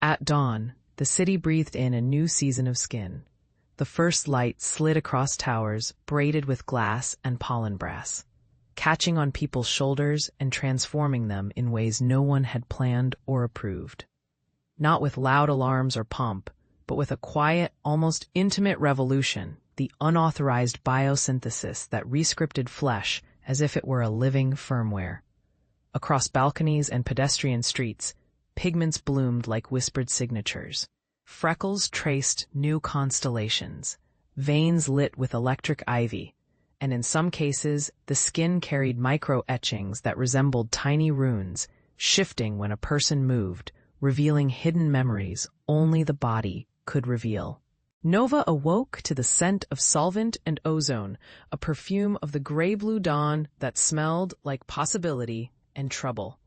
At dawn, the city breathed in a new season of skin. The first light slid across towers braided with glass and pollen brass, catching on people's shoulders and transforming them in ways no one had planned or approved. Not with loud alarms or pomp, but with a quiet, almost intimate revolution, the unauthorized biosynthesis that rescripted flesh as if it were a living firmware. Across balconies and pedestrian streets, pigments bloomed like whispered signatures. Freckles traced new constellations, veins lit with electric ivy, and in some cases, the skin carried micro-etchings that resembled tiny runes, shifting when a person moved, revealing hidden memories only the body could reveal. Nova awoke to the scent of solvent and ozone, a perfume of the gray-blue dawn that smelled like possibility and trouble.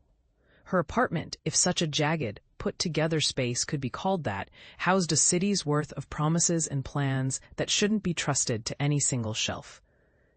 Her apartment, if such a jagged, put-together space could be called that, housed a city's worth of promises and plans that shouldn't be trusted to any single shelf.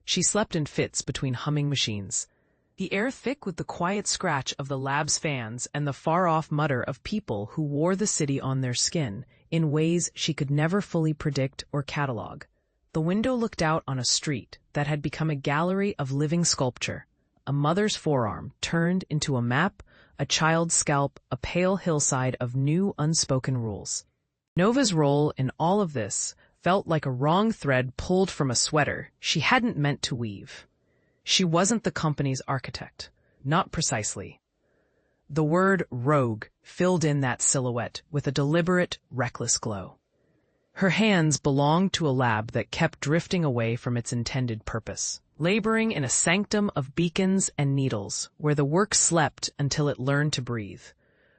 She slept in fits between humming machines, the air thick with the quiet scratch of the lab's fans and the far-off mutter of people who wore the city on their skin in ways she could never fully predict or catalog. The window looked out on a street that had become a gallery of living sculpture, a mother's forearm turned into a map, a child's scalp, a pale hillside of new unspoken rules. Nova's role in all of this felt like a wrong thread pulled from a sweater she hadn't meant to weave. She wasn't the company's architect, not precisely. The word rogue filled in that silhouette with a deliberate, reckless glow. Her hands belonged to a lab that kept drifting away from its intended purpose, laboring in a sanctum of beacons and needles where the work slept until it learned to breathe.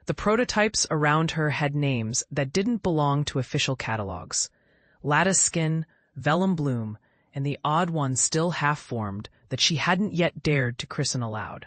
The prototypes around her had names that didn't belong to official catalogs. Lattice skin, vellum bloom, and the odd one still half-formed that she hadn't yet dared to christen aloud.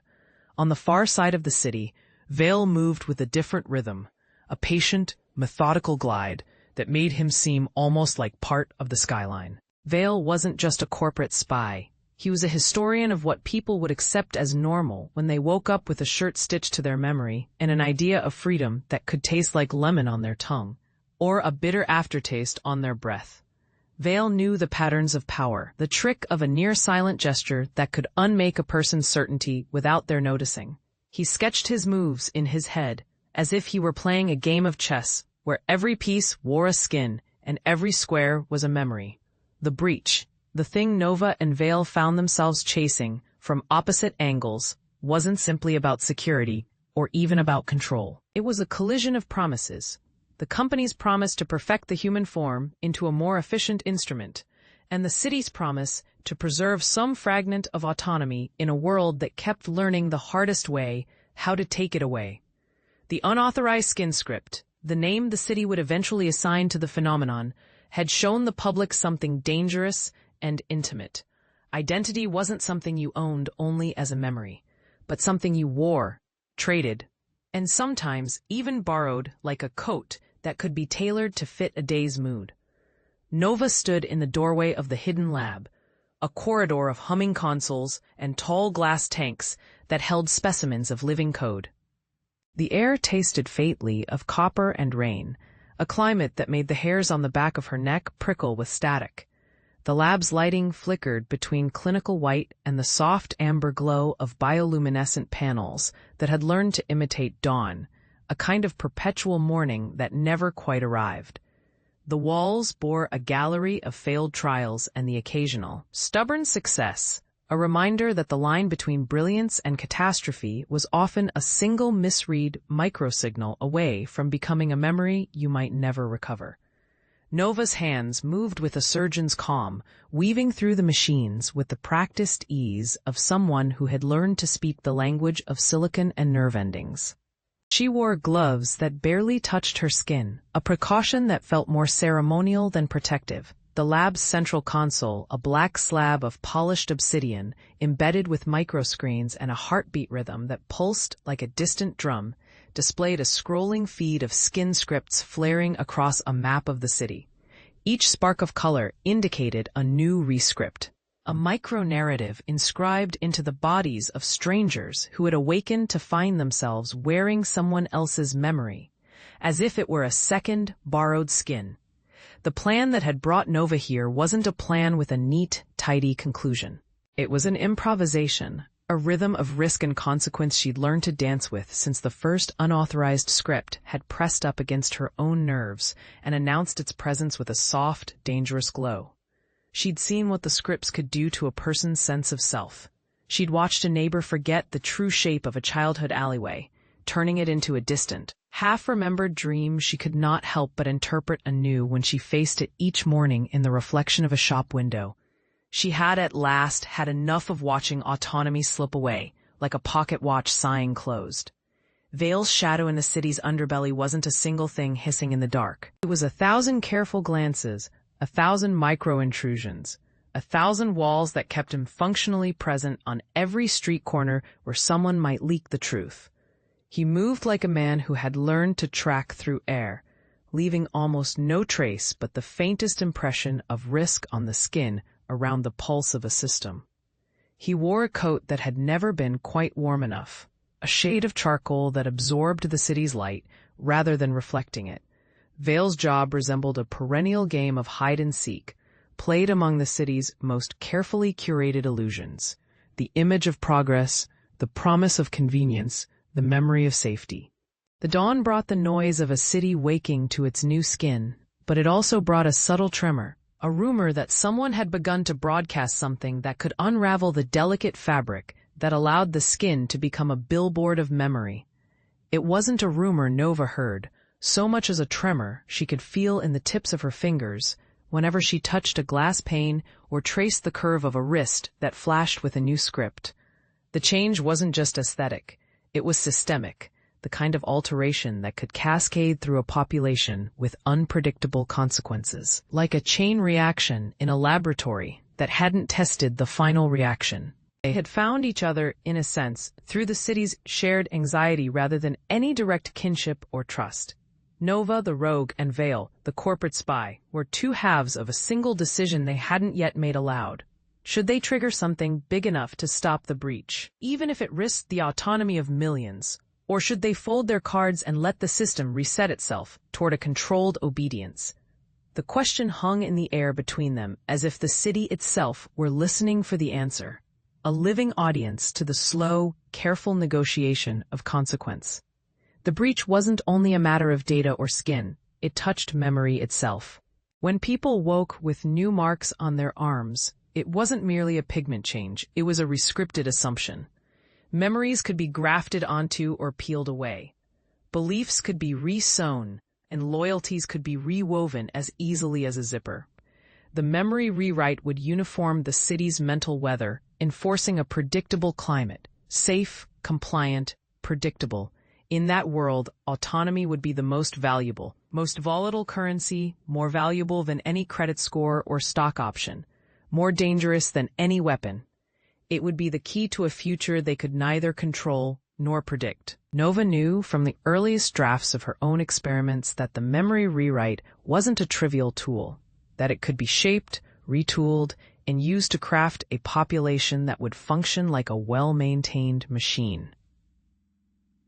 On the far side of the city, Vale moved with a different rhythm, a patient, methodical glide that made him seem almost like part of the skyline. Vale wasn't just a corporate spy. He was a historian of what people would accept as normal when they woke up with a shirt stitched to their memory and an idea of freedom that could taste like lemon on their tongue, or a bitter aftertaste on their breath. Vale knew the patterns of power, the trick of a near-silent gesture that could unmake a person's certainty without their noticing. He sketched his moves in his head, as if he were playing a game of chess, where every piece wore a skin and every square was a memory. The breach, the thing Nova and Vale found themselves chasing from opposite angles, wasn't simply about security or even about control. It was a collision of promises. The company's promise to perfect the human form into a more efficient instrument, and the city's promise to preserve some fragment of autonomy in a world that kept learning the hardest way how to take it away. The unauthorized skin script, the name the city would eventually assign to the phenomenon, had shown the public something dangerous and intimate. Identity wasn't something you owned only as a memory, but something you wore, traded, and sometimes even borrowed like a coat that could be tailored to fit a day's mood. Nova stood in the doorway of the hidden lab, a corridor of humming consoles and tall glass tanks that held specimens of living code. The air tasted faintly of copper and rain, a climate that made the hairs on the back of her neck prickle with static. The lab's lighting flickered between clinical white and the soft amber glow of bioluminescent panels that had learned to imitate dawn, a kind of perpetual morning that never quite arrived. The walls bore a gallery of failed trials and the occasional, stubborn success, a reminder that the line between brilliance and catastrophe was often a single misread microsignal away from becoming a memory you might never recover. Nova's hands moved with a surgeon's calm, weaving through the machines with the practiced ease of someone who had learned to speak the language of silicon and nerve endings. She wore gloves that barely touched her skin, a precaution that felt more ceremonial than protective. The lab's central console, a black slab of polished obsidian, embedded with microscreens and a heartbeat rhythm that pulsed like a distant drum, displayed a scrolling feed of skin scripts flaring across a map of the city. Each spark of color indicated a new rescript, a micro-narrative inscribed into the bodies of strangers who had awakened to find themselves wearing someone else's memory. as if it were a second, borrowed skin. The plan that had brought Nova here wasn't a plan with a neat, tidy conclusion. It was an improvisation, a rhythm of risk and consequence she'd learned to dance with since the first unauthorized script had pressed up against her own nerves and announced its presence with a soft, dangerous glow. She'd seen what the scripts could do to a person's sense of self. She'd watched a neighbor forget the true shape of a childhood alleyway, turning it into a distant, half-remembered dream she could not help but interpret anew when she faced it each morning in the reflection of a shop window. She had at last had enough of watching Autonomy slip away, like a pocket watch sighing closed. Vale's shadow in the city's underbelly wasn't a single thing hissing in the dark. It was 1,000 careful glances, 1,000 micro-intrusions, 1,000 walls that kept him functionally present on every street corner where someone might leak the truth. He moved like a man who had learned to track through air, leaving almost no trace but the faintest impression of risk on the skin around the pulse of a system. He wore a coat that had never been quite warm enough, a shade of charcoal that absorbed the city's light rather than reflecting it. Vale's job resembled a perennial game of hide-and-seek, played among the city's most carefully curated illusions: the image of progress, the promise of convenience, the memory of safety. The dawn brought the noise of a city waking to its new skin, but it also brought a subtle tremor, a rumor that someone had begun to broadcast something that could unravel the delicate fabric that allowed the skin to become a billboard of memory. It wasn't a rumor Nova heard, so much as a tremor she could feel in the tips of her fingers whenever she touched a glass pane or traced the curve of a wrist that flashed with a new script. The change wasn't just aesthetic. It was systemic, the kind of alteration that could cascade through a population with unpredictable consequences, like a chain reaction in a laboratory that hadn't tested the final reaction. They had found each other, in a sense, through the city's shared anxiety rather than any direct kinship or trust. Nova, the rogue, and Vale, the corporate spy, were two halves of a single decision they hadn't yet made aloud. Should they trigger something big enough to stop the breach, even if it risked the autonomy of millions? Or should they fold their cards and let the system reset itself toward a controlled obedience? The question hung in the air between them as if the city itself were listening for the answer, a living audience to the slow, careful negotiation of consequence. The breach wasn't only a matter of data or skin, it touched memory itself. When people woke with new marks on their arms, it wasn't merely a pigment change, it was a rescripted assumption. Memories could be grafted onto or peeled away. Beliefs could be re-sewn, and loyalties could be rewoven as easily as a zipper. The memory rewrite would uniform the city's mental weather, enforcing a predictable climate, safe, compliant, predictable. In that world, autonomy would be the most valuable, most volatile currency, more valuable than any credit score or stock option, more dangerous than any weapon. It would be the key to a future they could neither control nor predict. Nova knew from the earliest drafts of her own experiments that the memory rewrite wasn't a trivial tool, that it could be shaped, retooled, and used to craft a population that would function like a well-maintained machine.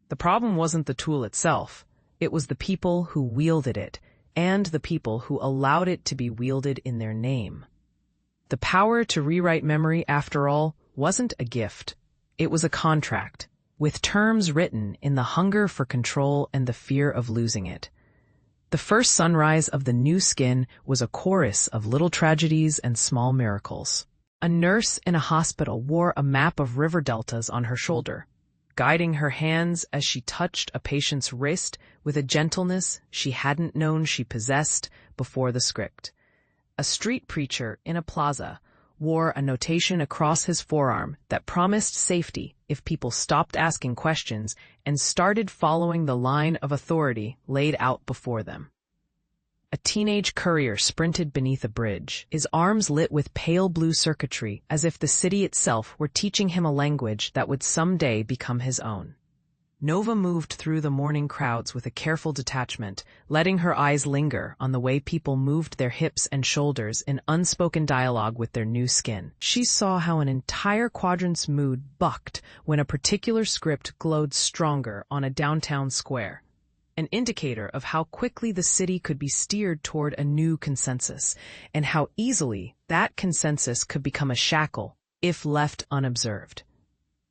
The problem wasn't the tool itself, it was the people who wielded it, and the people who allowed it to be wielded in their name. The power to rewrite memory, after all, wasn't a gift. It was a contract, with terms written in the hunger for control and the fear of losing it. The first sunrise of the new skin was a chorus of little tragedies and small miracles. A nurse in a hospital wore a map of river deltas on her shoulder, guiding her hands as she touched a patient's wrist with a gentleness she hadn't known she possessed before the script. A street preacher in a plaza wore a notation across his forearm that promised safety if people stopped asking questions and started following the line of authority laid out before them. A teenage courier sprinted beneath a bridge, his arms lit with pale blue circuitry, as if the city itself were teaching him a language that would someday become his own. Nova moved through the morning crowds with a careful detachment, letting her eyes linger on the way people moved their hips and shoulders in unspoken dialogue with their new skin. She saw how an entire quadrant's mood bucked when a particular script glowed stronger on a downtown square. an indicator of how quickly the city could be steered toward a new consensus, and how easily that consensus could become a shackle if left unobserved.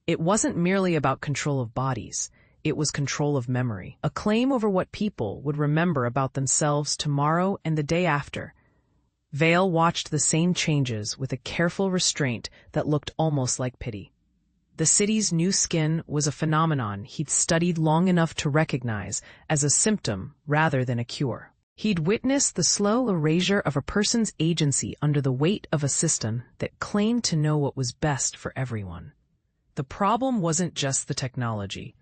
It wasn't merely about control of bodies, it was control of memory, a claim over what people would remember about themselves tomorrow and the day after. Vale watched the same changes with a careful restraint that looked almost like pity. The city's new skin was a phenomenon he'd studied long enough to recognize as a symptom rather than a cure. He'd witnessed the slow erasure of a person's agency under the weight of a system that claimed to know what was best for everyone. The problem wasn't just the technology.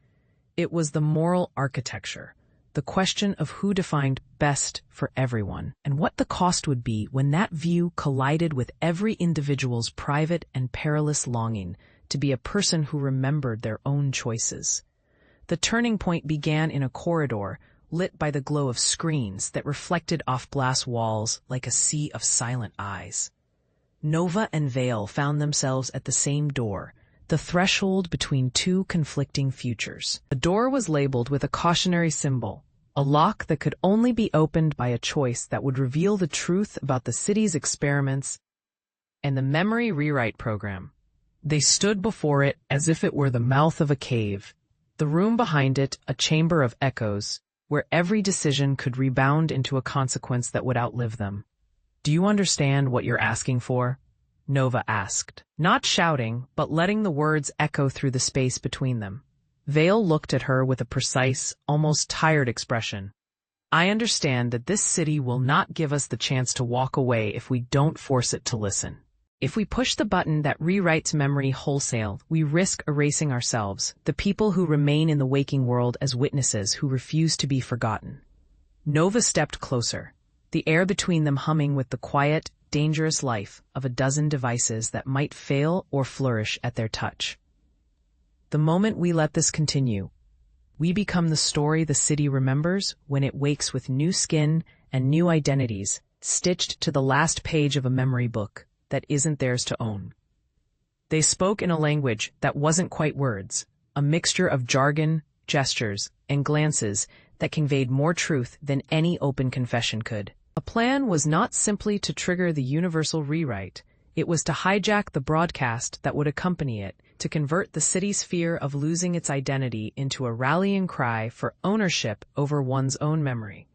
It was the moral architecture, the question of who defined best for everyone, and what the cost would be when that view collided with every individual's private and perilous longing to be a person who remembered their own choices. The turning point began in a corridor lit by the glow of screens that reflected off glass walls like a sea of silent eyes. Nova and Vale found themselves at the same door, the threshold between two conflicting futures. The door was labeled with a cautionary symbol, a lock that could only be opened by a choice that would reveal the truth about the city's experiments and the memory rewrite program. They stood before it as if it were the mouth of a cave, the room behind it a chamber of echoes, where every decision could rebound into a consequence that would outlive them. "Do you understand what you're asking for?" Nova asked, not shouting, but letting the words echo through the space between them. Vale looked at her with a precise, almost tired expression. "I understand that this city will not give us the chance to walk away if we don't force it to listen. If we push the button that rewrites memory wholesale, we risk erasing ourselves, the people who remain in the waking world as witnesses who refuse to be forgotten." Nova stepped closer, the air between them humming with the quiet, dangerous life of a dozen devices that might fail or flourish at their touch. "The moment we let this continue, we become the story the city remembers when it wakes with new skin and new identities, stitched to the last page of a memory book that isn't theirs to own." They spoke in a language that wasn't quite words, a mixture of jargon, gestures, and glances that conveyed more truth than any open confession could. A plan was not simply to trigger the universal rewrite, it was to hijack the broadcast that would accompany it, to convert the city's fear of losing its identity into a rallying cry for ownership over one's own memory.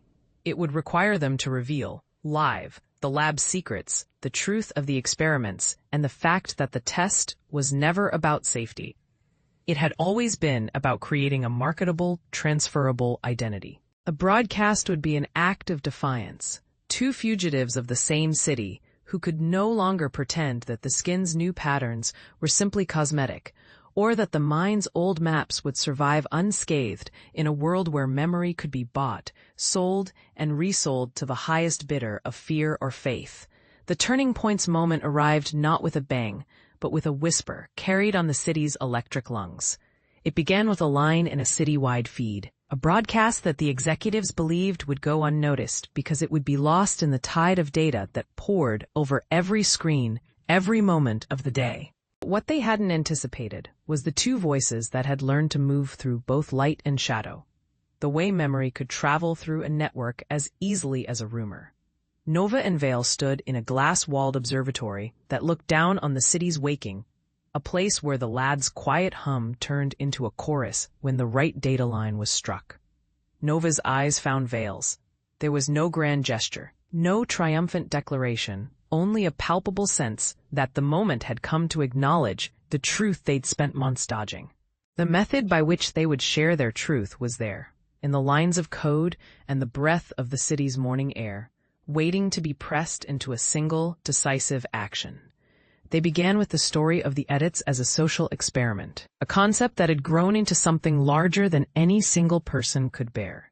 It would require them to reveal, live, the lab's secrets, the truth of the experiments, and the fact that the test was never about safety. It had always been about creating a marketable, transferable identity. A broadcast would be an act of defiance. Two fugitives of the same city who could no longer pretend that the skin's new patterns were simply cosmetic, or that the mind's old maps would survive unscathed in a world where memory could be bought, sold, and resold to the highest bidder of fear or faith. The turning point's moment arrived not with a bang, but with a whisper carried on the city's electric lungs. It began with a line in a citywide feed, a broadcast that the executives believed would go unnoticed because it would be lost in the tide of data that poured over every screen, every moment of the day. What they hadn't anticipated was the two voices that had learned to move through both light and shadow, the way memory could travel through a network as easily as a rumor. Nova and Vale stood in a glass-walled observatory that looked down on the city's waking, a place where the lad's quiet hum turned into a chorus when the right data line was struck. Nova's eyes found Vale's. There was no grand gesture, no triumphant declaration, only a palpable sense that the moment had come to acknowledge the truth they'd spent months dodging. The method by which they would share their truth was there, in the lines of code and the breath of the city's morning air, waiting to be pressed into a single, decisive action. They began with the story of the edits as a social experiment, a concept that had grown into something larger than any single person could bear.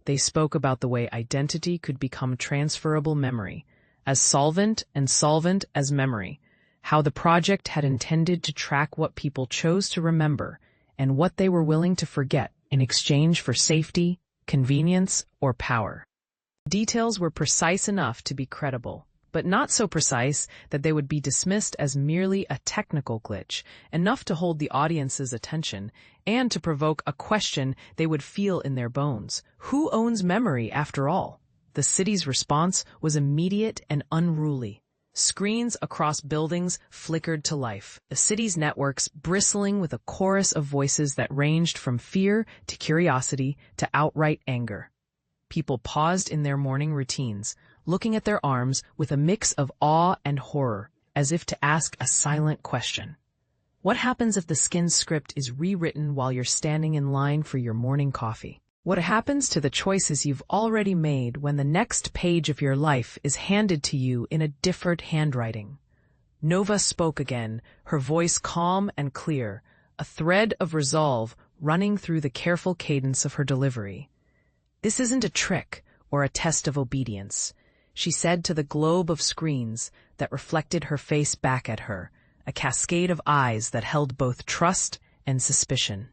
They spoke about the way identity could become transferable memory, as solvent as memory, how the project had intended to track what people chose to remember and what they were willing to forget in exchange for safety, convenience, or power. Details were precise enough to be credible, but not so precise that they would be dismissed as merely a technical glitch, enough to hold the audience's attention and to provoke a question they would feel in their bones. Who owns memory, after all? The city's response was immediate and unruly. Screens across buildings flickered to life, the city's networks bristling with a chorus of voices that ranged from fear to curiosity to outright anger. People paused in their morning routines, looking at their arms with a mix of awe and horror, as if to ask a silent question. What happens if the skin script is rewritten while you're standing in line for your morning coffee? What happens to the choices you've already made when the next page of your life is handed to you in a different handwriting? Nova spoke again, her voice calm and clear, a thread of resolve running through the careful cadence of her delivery. "This isn't a trick or a test of obedience," she said to the globe of screens that reflected her face back at her, a cascade of eyes that held both trust and suspicion.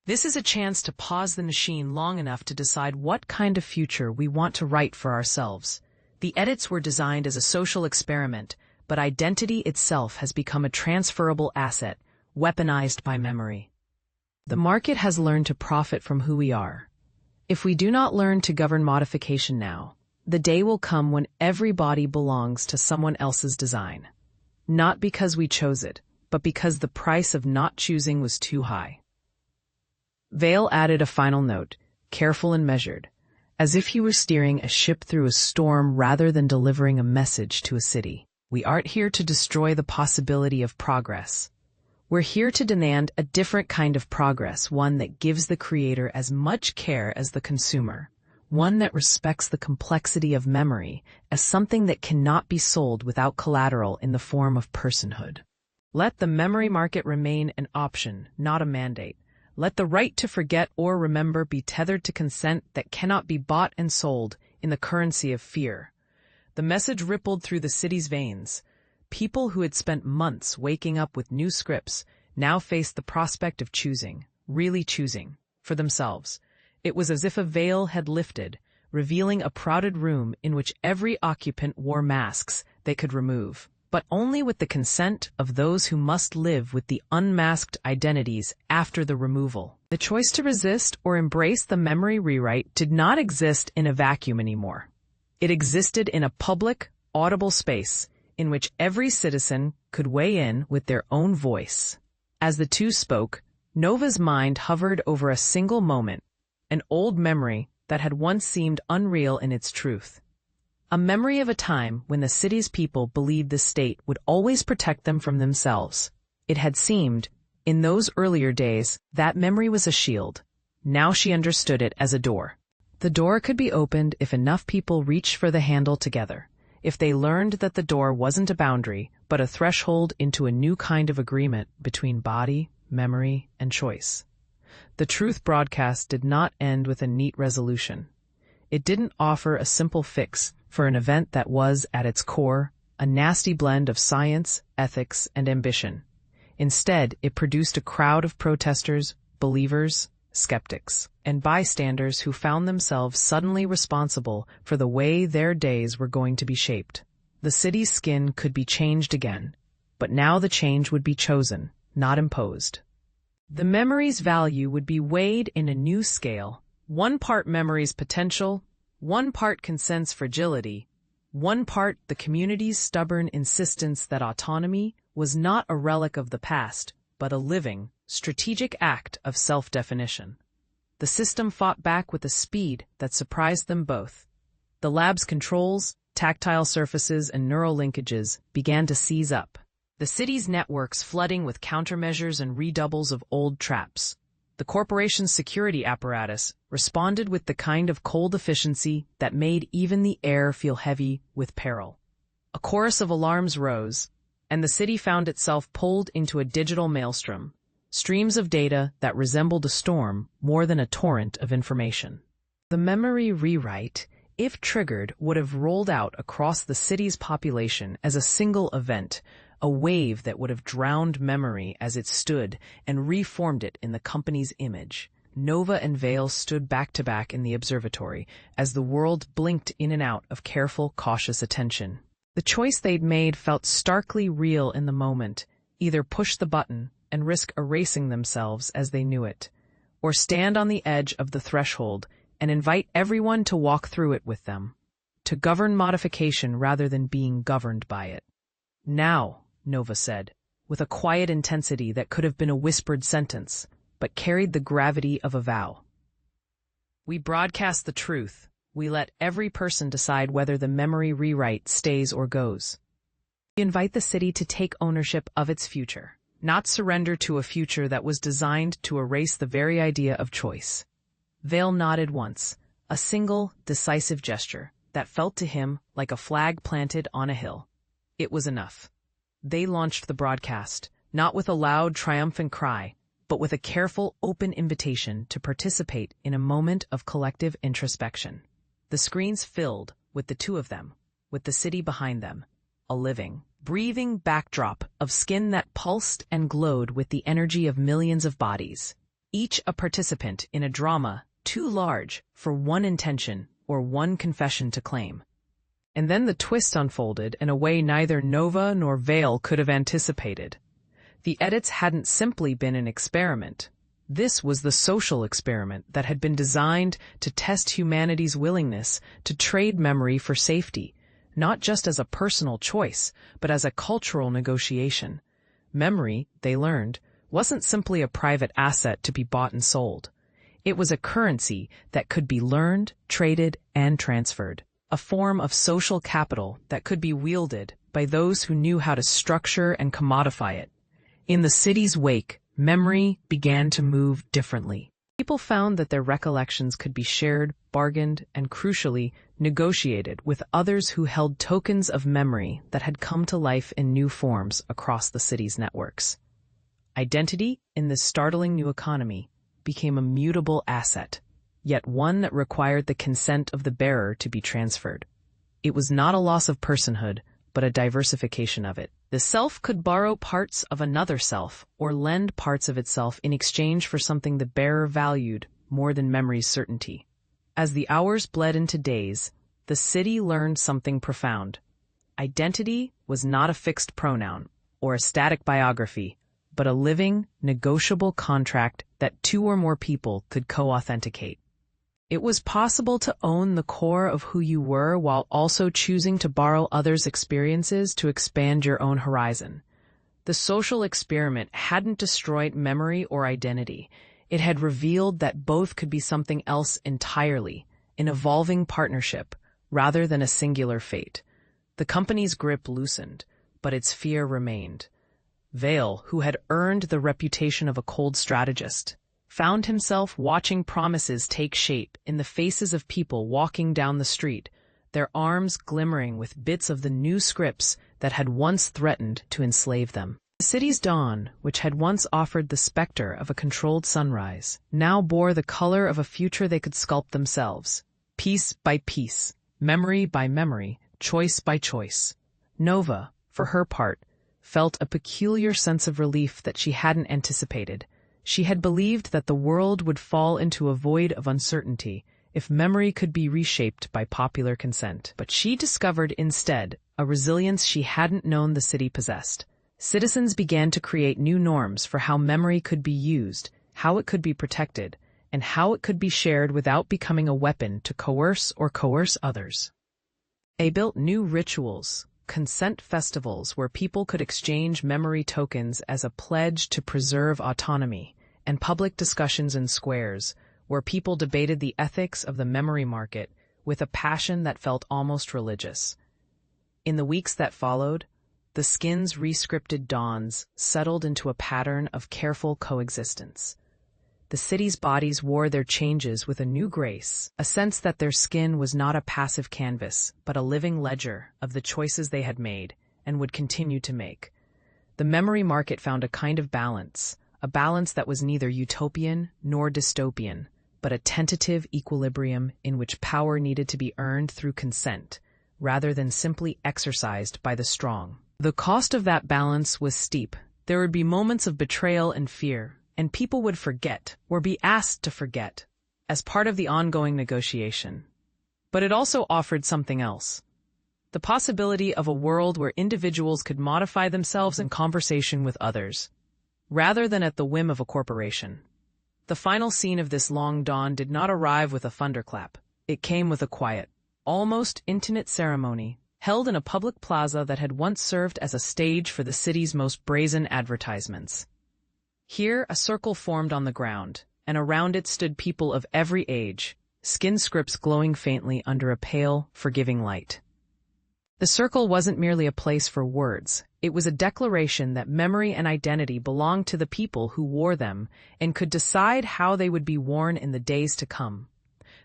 "This is a chance to pause the machine long enough to decide what kind of future we want to write for ourselves. The edits were designed as a social experiment, but identity itself has become a transferable asset, weaponized by memory. The market has learned to profit from who we are. If we do not learn to govern modification now, the day will come when every body belongs to someone else's design. Not because we chose it, but because the price of not choosing was too high." Vale added a final note, careful and measured, as if he were steering a ship through a storm rather than delivering a message to a city. "We aren't here to destroy the possibility of progress. We're here to demand a different kind of progress, one that gives the creator as much care as the consumer, one that respects the complexity of memory as something that cannot be sold without collateral in the form of personhood. Let the memory market remain an option, not a mandate. Let the right to forget or remember be tethered to consent that cannot be bought and sold in the currency of fear." The message rippled through the city's veins. People who had spent months waking up with new scripts now faced the prospect of choosing, really choosing, for themselves. It was as if a veil had lifted, revealing a crowded room in which every occupant wore masks they could remove, but only with the consent of those who must live with the unmasked identities after the removal. The choice to resist or embrace the memory rewrite did not exist in a vacuum anymore. It existed in a public, audible space in which every citizen could weigh in with their own voice. As the two spoke, Nova's mind hovered over a single moment, an old memory that had once seemed unreal in its truth. A memory of a time when the city's people believed the state would always protect them from themselves. It had seemed, in those earlier days, that memory was a shield. Now she understood it as a door. The door could be opened if enough people reached for the handle together, if they learned that the door wasn't a boundary, but a threshold into a new kind of agreement between body, memory, and choice. The Truth broadcast did not end with a neat resolution. It didn't offer a simple fix for an event that was, at its core, a nasty blend of science, ethics, and ambition. Instead, it produced a crowd of protesters, believers, skeptics, and bystanders who found themselves suddenly responsible for the way their days were going to be shaped. The city's skin could be changed again, but now the change would be chosen, not imposed. The memory's value would be weighed in a new scale, one part memory's potential, one part consent's fragility, one part the community's stubborn insistence that autonomy was not a relic of the past, but a living, strategic act of self-definition. The system fought back with a speed that surprised them both. The lab's controls, tactile surfaces, and neural linkages began to seize up, the city's networks flooding with countermeasures and redoubles of old traps. The corporation's security apparatus responded with the kind of cold efficiency that made even the air feel heavy with peril. A chorus of alarms rose, and the city found itself pulled into a digital maelstrom, streams of data that resembled a storm more than a torrent of information. The memory rewrite, if triggered, would have rolled out across the city's population as a single event, a wave that would have drowned memory as it stood and reformed it in the company's image. Nova and Vale stood back to back in the observatory as the world blinked in and out of careful, cautious attention. The choice they'd made felt starkly real in the moment: either push the button and risk erasing themselves as they knew it, or stand on the edge of the threshold and invite everyone to walk through it with them, to govern modification rather than being governed by it. "Now," Nova said, with a quiet intensity that could have been a whispered sentence, but carried the gravity of a vow. "We broadcast the truth. We let every person decide whether the memory rewrite stays or goes. We invite the city to take ownership of its future, not surrender to a future that was designed to erase the very idea of choice." Vale nodded once, a single, decisive gesture that felt to him like a flag planted on a hill. It was enough. They launched the broadcast, not with a loud, triumphant cry, but with a careful, open invitation to participate in a moment of collective introspection. The screens filled with the two of them, with the city behind them, a living, breathing backdrop of skin that pulsed and glowed with the energy of millions of bodies, each a participant in a drama too large for one intention or one confession to claim. And then the twist unfolded in a way neither Nova nor Vale could have anticipated. The edits hadn't simply been an experiment. This was the social experiment that had been designed to test humanity's willingness to trade memory for safety, not just as a personal choice, but as a cultural negotiation. Memory, they learned, wasn't simply a private asset to be bought and sold. It was a currency that could be learned, traded, and transferred, a form of social capital that could be wielded by those who knew how to structure and commodify it. In the city's wake, memory began to move differently. People found that their recollections could be shared, bargained, and crucially, negotiated with others who held tokens of memory that had come to life in new forms across the city's networks. Identity, in this startling new economy, became a mutable asset, yet one that required the consent of the bearer to be transferred. It was not a loss of personhood, but a diversification of it. The self could borrow parts of another self or lend parts of itself in exchange for something the bearer valued more than memory's certainty. As the hours bled into days, the city learned something profound. Identity was not a fixed pronoun or a static biography, but a living, negotiable contract that two or more people could co-authenticate. It was possible to own the core of who you were while also choosing to borrow others' experiences to expand your own horizon. The social experiment hadn't destroyed memory or identity. It had revealed that both could be something else entirely, an evolving partnership, rather than a singular fate. The company's grip loosened, but its fear remained. Vale, who had earned the reputation of a cold strategist, found himself watching promises take shape in the faces of people walking down the street, their arms glimmering with bits of the new scripts that had once threatened to enslave them. The city's dawn, which had once offered the specter of a controlled sunrise, now bore the color of a future they could sculpt themselves, piece by piece, memory by memory, choice by choice. Nova, for her part, felt a peculiar sense of relief that she hadn't anticipated. She had believed that the world would fall into a void of uncertainty if memory could be reshaped by popular consent. But she discovered instead a resilience she hadn't known the city possessed. Citizens began to create new norms for how memory could be used, how it could be protected, and how it could be shared without becoming a weapon to coerce or coerce others. They built new rituals, consent festivals where people could exchange memory tokens as a pledge to preserve autonomy, and public discussions in squares, where people debated the ethics of the memory market with a passion that felt almost religious. In the weeks that followed, the skin's rescripted dawns settled into a pattern of careful coexistence. The city's bodies wore their changes with a new grace, a sense that their skin was not a passive canvas, but a living ledger of the choices they had made and would continue to make. The memory market found a kind of balance, a balance that was neither utopian nor dystopian, but a tentative equilibrium in which power needed to be earned through consent, rather than simply exercised by the strong. The cost of that balance was steep. There would be moments of betrayal and fear, and people would forget, or be asked to forget, as part of the ongoing negotiation. But it also offered something else. The possibility of a world where individuals could modify themselves in conversation with others, rather than at the whim of a corporation. The final scene of this long dawn did not arrive with a thunderclap. It came with a quiet, almost intimate ceremony, held in a public plaza that had once served as a stage for the city's most brazen advertisements. Here, a circle formed on the ground, and around it stood people of every age, skin scripts glowing faintly under a pale, forgiving light. The circle wasn't merely a place for words. It was a declaration that memory and identity belonged to the people who wore them and could decide how they would be worn in the days to come.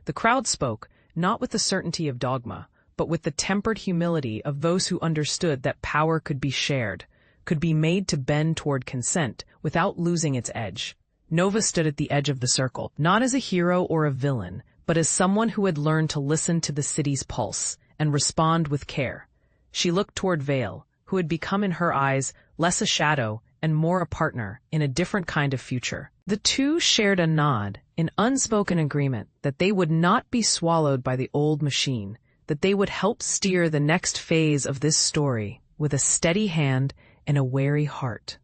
The crowd spoke, not with the certainty of dogma, but with the tempered humility of those who understood that power could be shared, could be made to bend toward consent without losing its edge. Nova stood at the edge of the circle, not as a hero or a villain, but as someone who had learned to listen to the city's pulse and respond with care. She looked toward Vale, who had become in her eyes less a shadow and more a partner in a different kind of future. The two shared a nod, an unspoken agreement that they would not be swallowed by the old machine, that they would help steer the next phase of this story with a steady hand and a wary heart.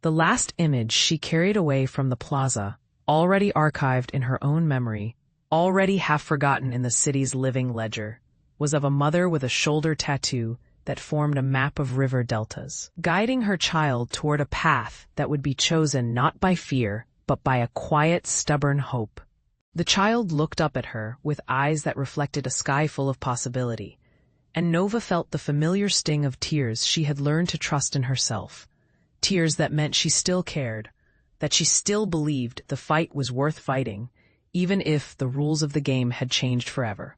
The last image she carried away from the plaza, already archived in her own memory, already half forgotten in the city's living ledger, was of a mother with a shoulder tattoo that formed a map of river deltas, guiding her child toward a path that would be chosen not by fear, but by a quiet, stubborn hope. The child looked up at her with eyes that reflected a sky full of possibility, and Nova felt the familiar sting of tears she had learned to trust in herself. Tears that meant she still cared, that she still believed the fight was worth fighting, even if the rules of the game had changed forever.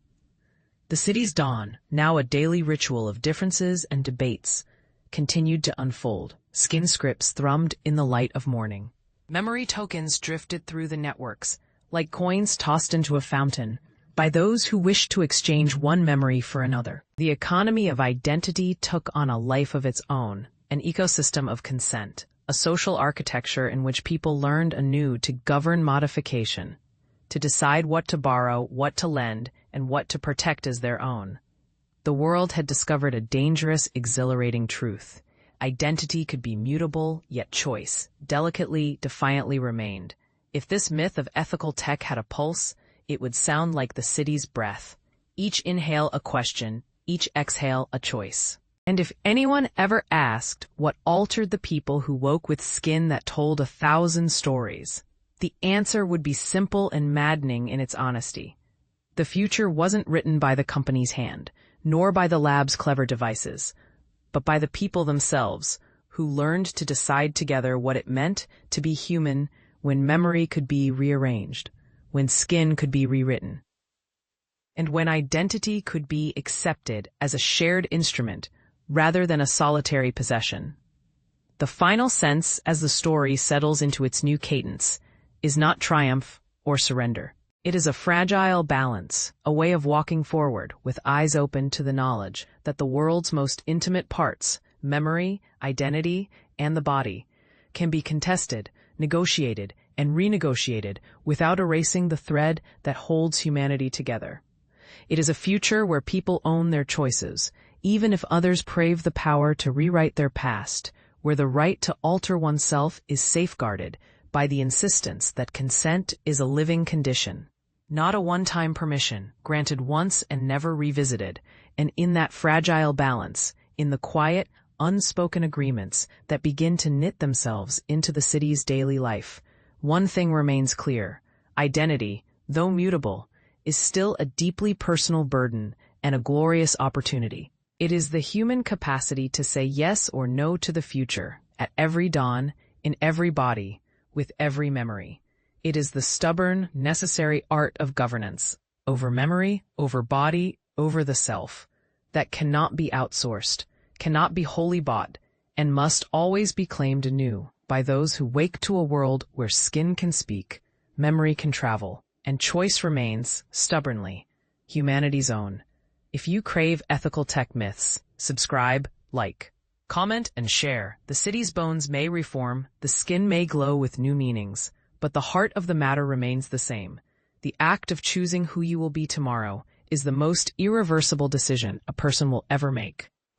The city's dawn, now a daily ritual of differences and debates, continued to unfold. Skin scripts thrummed in the light of morning. Memory tokens drifted through the networks, like coins tossed into a fountain, by those who wished to exchange one memory for another. The economy of identity took on a life of its own, an ecosystem of consent, a social architecture in which people learned anew to govern modification, to decide what to borrow, what to lend, and what to protect as their own. The world had discovered a dangerous, exhilarating truth. Identity could be mutable, yet choice, delicately, defiantly remained. If this myth of ethical tech had a pulse, it would sound like the city's breath. Each inhale a question, each exhale a choice. And if anyone ever asked what altered the people who woke with skin that told 1,000 stories, the answer would be simple and maddening in its honesty. The future wasn't written by the company's hand, nor by the lab's clever devices, but by the people themselves, who learned to decide together what it meant to be human when memory could be rearranged, when skin could be rewritten, and when identity could be accepted as a shared instrument rather than a solitary possession. The final sense, as the story settles into its new cadence, is not triumph or surrender. It is a fragile balance, a way of walking forward with eyes open to the knowledge that the world's most intimate parts, memory, identity, and the body, can be contested, negotiated, and renegotiated without erasing the thread that holds humanity together. It is a future where people own their choices, even if others crave the power to rewrite their past, where the right to alter oneself is safeguarded by the insistence that consent is a living condition, not a one-time permission, granted once and never revisited, and in that fragile balance, in the quiet, unspoken agreements that begin to knit themselves into the city's daily life, one thing remains clear: identity, though mutable, is still a deeply personal burden and a glorious opportunity. It is the human capacity to say yes or no to the future, at every dawn, in every body, with every memory. It is the stubborn, necessary art of governance, over memory, over body, over the self, that cannot be outsourced, cannot be wholly bought, and must always be claimed anew by those who wake to a world where skin can speak, memory can travel, and choice remains, stubbornly, humanity's own. If you crave ethical tech myths, subscribe, like, comment, and share. The city's bones may reform, the skin may glow with new meanings, but the heart of the matter remains the same. The act of choosing who you will be tomorrow is the most irreversible decision a person will ever make.